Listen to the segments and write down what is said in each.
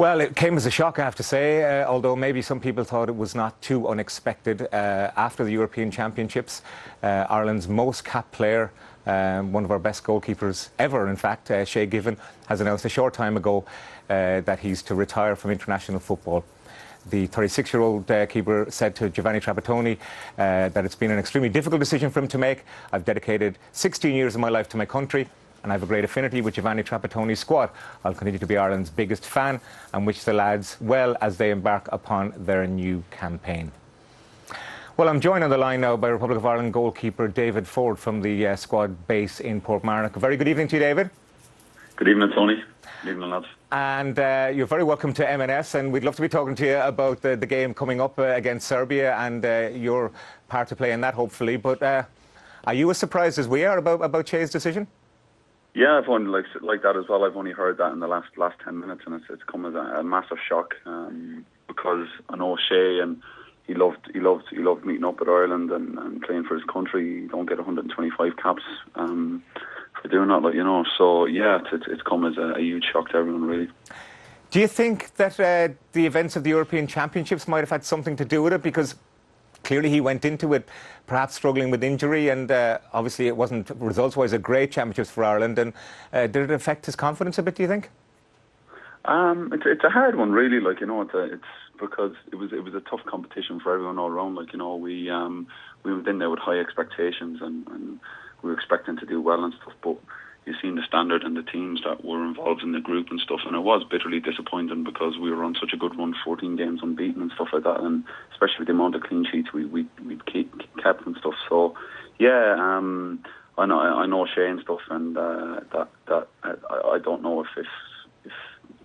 Well, it came as a shock, I have to say, although maybe some people thought it was not too unexpected. After the European Championships, Ireland's most capped player, one of our best goalkeepers ever, in fact, Shay Given, has announced a short time ago that he's to retire from international football. The 36-year-old keeper said to Giovanni Trapattoni that it's been an extremely difficult decision for him to make. I've dedicated 16 years of my life to my country, and I have a great affinity with Giovanni Trapattoni's squad. I'll continue to be Ireland's biggest fan and wish the lads well as they embark upon their new campaign. Well, I'm joined on the line now by Republic of Ireland goalkeeper David Forde from the squad base in Portmarnock. A very good evening to you, David. Good evening, Tony. Good evening, lads. And you're very welcome to M&S, and we'd love to be talking to you about the game coming up against Serbia and your part to play in that, hopefully. But are you as surprised as we are about Shay's decision? Yeah, I've only like that as well. I've only heard that in the last 10 minutes, and it's come as a massive shock because I know Shay, and he loved meeting up with Ireland and playing for his country. You don't get 125 caps for doing that, So yeah, it's come as a huge shock to everyone, really. Do you think that the events of the European Championships might have had something to do with it? Because clearly he went into it perhaps struggling with injury, and obviously it wasn't results-wise a great championships for Ireland. And did it affect his confidence a bit, do you think? It's a hard one, really. It's because it was a tough competition for everyone all around. We went in there with high expectations, and we were expecting to do well and stuff. But you've seen the standard and the teams that were involved in the group and stuff, and it was bitterly disappointing because we were on such a good run, 14 games unbeaten and stuff like that, and especially with the amount of clean sheets we kept and stuff. So yeah, I know Shay and stuff, and I don't know if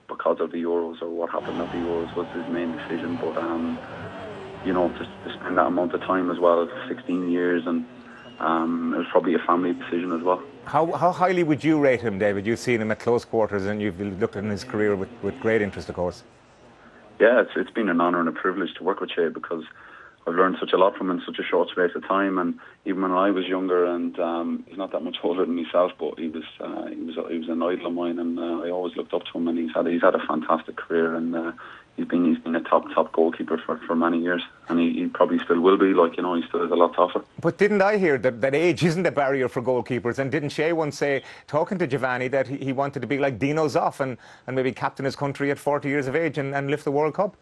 because of the Euros or what happened at the Euros was his main decision, but to spend that amount of time as well, 16 years, and it was probably a family decision as well. How highly would you rate him, David? You've seen him at close quarters and you've looked at his career with great interest, of course. Yeah, it's been an honour and a privilege to work with Shay because I've learned such a lot from him in such a short space of time. And even when I was younger, and he's not that much older than myself, but he was an idol of mine, and I always looked up to him. And he's had a fantastic career, and he's been a top goalkeeper for many years, and he probably still will be. He still has a lot to offer. But didn't I hear that age isn't a barrier for goalkeepers? And didn't Shay once say, talking to Giovanni, that he wanted to be like Dino Zoff and maybe captain his country at 40 years of age and lift the World Cup?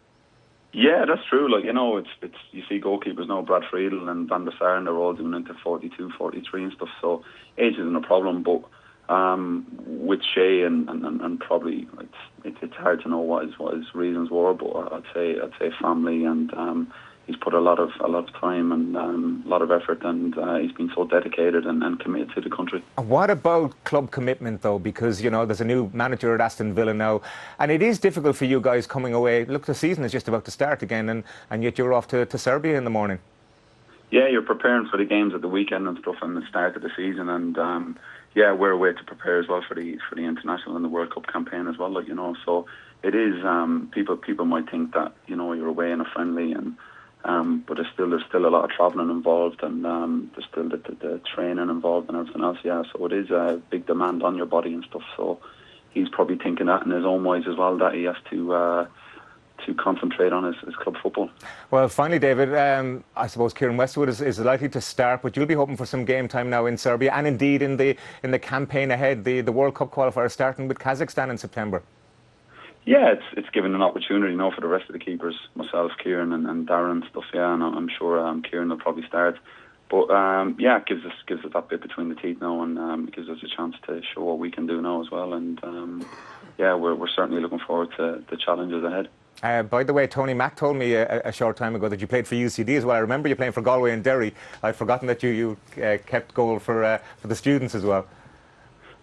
Yeah, that's true. It's you see goalkeepers now, Brad Friedel and Van der Sar, and they're all doing into 42, 43 and stuff. So age isn't a problem, but with Shay and probably it's hard to know what his reasons were, but I'd say family, and he's put a lot of time and a lot of effort, and he's been so dedicated and committed to the country. What about club commitment, though? Because there's a new manager at Aston Villa now, and it is difficult for you guys coming away. Look, the season is just about to start again, and yet you're off to Serbia in the morning. Yeah, you're preparing for the games at the weekend and stuff, and the start of the season, and yeah, we're away to prepare as well for the international and the World Cup campaign as well. So it is. People might think that you're away in a friendly, and but there's still a lot of travelling involved, and there's still the training involved and everything else. Yeah, so it is a big demand on your body and stuff. So he's probably thinking that in his own ways as well, that he has to concentrate on his club football. Well, finally, David, I suppose Kieran Westwood is likely to start, but you'll be hoping for some game time now in Serbia, and indeed in the campaign ahead, the World Cup qualifier starting with Kazakhstan in September. Yeah, it's given an opportunity for the rest of the keepers, myself, Kieran and Darren and stuff. Yeah, and I'm sure Kieran will probably start. But yeah, it gives us that bit between the teeth now, and it gives us a chance to show what we can do now as well. And yeah, we're certainly looking forward to the challenges ahead. By the way, Tony Mack told me a short time ago that you played for UCD as well. I remember you playing for Galway and Derry. I'd forgotten that you kept goal for the students as well.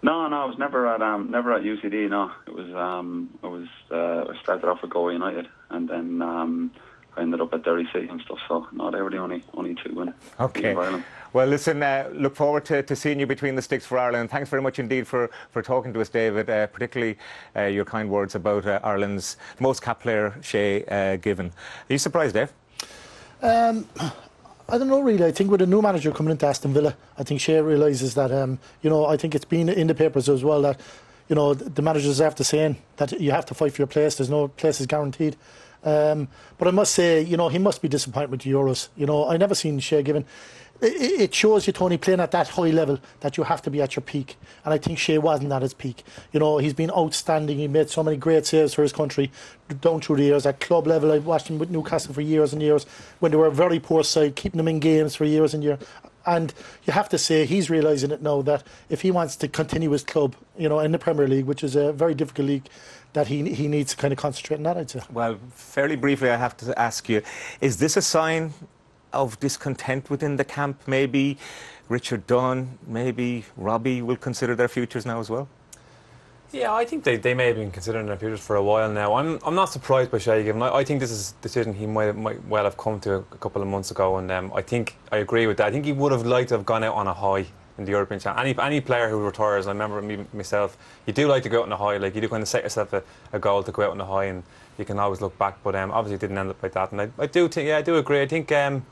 No, I was never at UCD. No, it was I started off with Galway United, and then I ended up at Derry City and stuff. So no, they were the only two in Ireland. Well, listen, look forward to seeing you between the sticks for Ireland. Thanks very much indeed for talking to us, David, particularly your kind words about Ireland's most capped player, Shay Given. Are you surprised, Dave? I don't know, really. I think with a new manager coming into Aston Villa, I think Shay realises that, I think it's been in the papers as well that, you know, the managers have to saying that you have to fight for your place. There's no place is guaranteed. But I must say, you know, he must be disappointed with the Euros. You know, I never seen Shea given. It shows you, Tony, playing at that high level, that you have to be at your peak. And I think Shea wasn't at his peak. You know, he's been outstanding. He made so many great saves for his country down through the years. At club level, I've watched him with Newcastle for years and years, when they were a very poor side, keeping them in games for years and years. And you have to say he's realising it now, that if he wants to continue his club, you know, in the Premier League, which is a very difficult league, that he needs to kind of concentrate on that, I'd say. Well, fairly briefly, I have to ask you, is this a sign of discontent within the camp? Maybe Richard Dunn, maybe Robbie will consider their futures now as well? Yeah, I think they may have been considering their futures for a while now. I'm not surprised by Shea Given. I think this is a decision he might well have come to a couple of months ago, and I agree with that. I think he would have liked to have gone out on a high in the European Championship. Any player who retires, I remember myself, you do like to go out on a high. Like, you do kind of set yourself a goal to go out on a high, and you can always look back. But obviously it didn't end up like that. And I do think, I do agree. I think a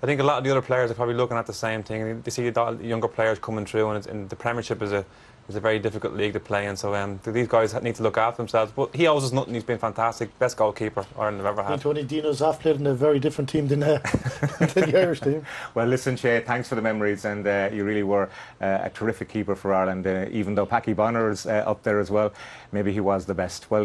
lot of the other players are probably looking at the same thing. They see younger players coming through, and the Premiership is a very difficult league to play in. So these guys need to look after themselves. But he owes us nothing. He's been fantastic. Best goalkeeper Ireland have ever had. Tony Dino Zoff played in a very different team than the Irish team. Well, listen, Shea, thanks for the memories, and you really were a terrific keeper for Ireland. Even though Packy Bonner is up there as well, maybe he was the best. Well.